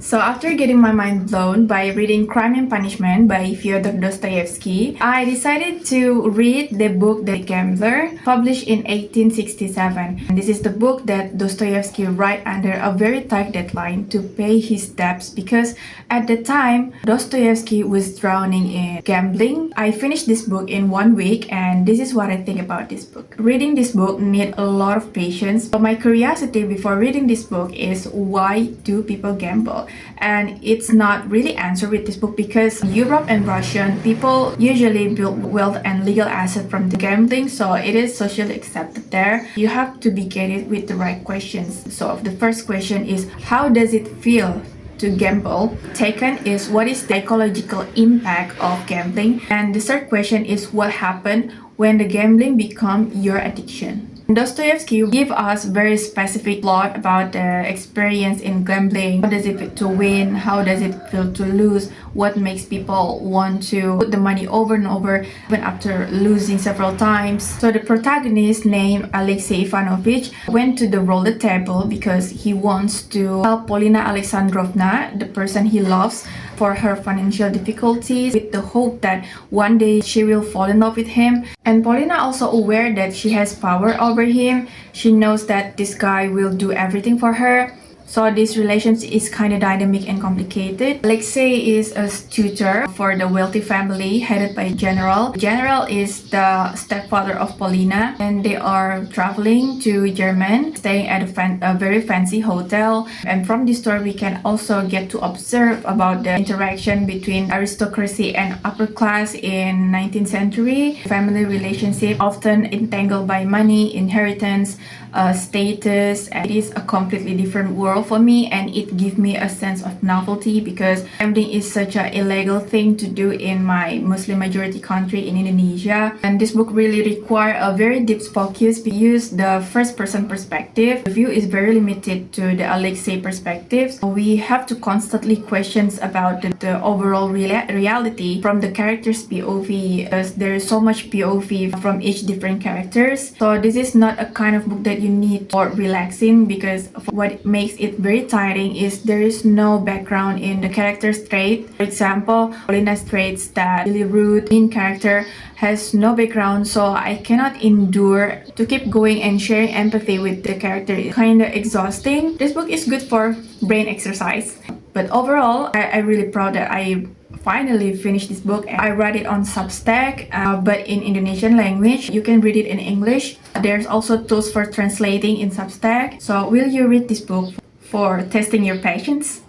So after getting my mind blown by reading Crime and Punishment by Fyodor Dostoevsky, I decided to read the book The Gambler, published in 1867. And this is the book that Dostoevsky wrote under a very tight deadline to pay his debts because at the time, Dostoevsky was drowning in gambling. I finished this book in 1 week and this is what I think about this book. Reading this book needs a lot of patience, but my curiosity before reading this book is why do people gamble? And it's not really answered with this book because Europe and Russian people usually build wealth and legal assets from the gambling, so it is socially accepted there. You have to begin it with the right questions. So the first question is, how does it feel to gamble? Second is, what is the psychological impact of gambling? And the third question is, what happened when the gambling become your addiction? Dostoevsky give us very specific plot about the experience in gambling. How does it feel to win? How does it feel to lose? What makes people want to put the money over and over even after losing several times? So the protagonist named Alexei Ivanovich went to the roulette table because he wants to help Polina Alexandrovna, the person he loves, for her financial difficulties, with the hope that one day she will fall in love with him. And Polina also aware that she has power over him. She knows that this guy will do everything for her. So this relationship is kind of dynamic and complicated. Alexei is a tutor for the wealthy family headed by General. General is the stepfather of Polina, and they are traveling to Germany, staying at a very fancy hotel. And from this story, we can also get to observe about the interaction between aristocracy and upper class in 19th century. Family relationship often entangled by money, inheritance, status. It is a completely different world for me, and it gives me a sense of novelty because gambling is such an illegal thing to do in my Muslim majority country in Indonesia. And this book really requires a very deep focus. We use the first person perspective. The view is very limited to the Alexei perspective. So we have to constantly question about the overall reality from the characters' POV, because there is so much POV from each different characters. So this is not a kind of book that you need for relaxing, because what makes it very tiring is there is no background in the character's trait. For example, Polina's traits that really rude main character has no background, so I cannot endure to keep going and sharing empathy with the character. It's kind of exhausting. This book is good for brain exercise, but overall I'm really proud that I finally finished this book. I read it on Substack, but in Indonesian language. You can read it in English. There's also tools for translating in Substack. So will you read this book for testing your patience?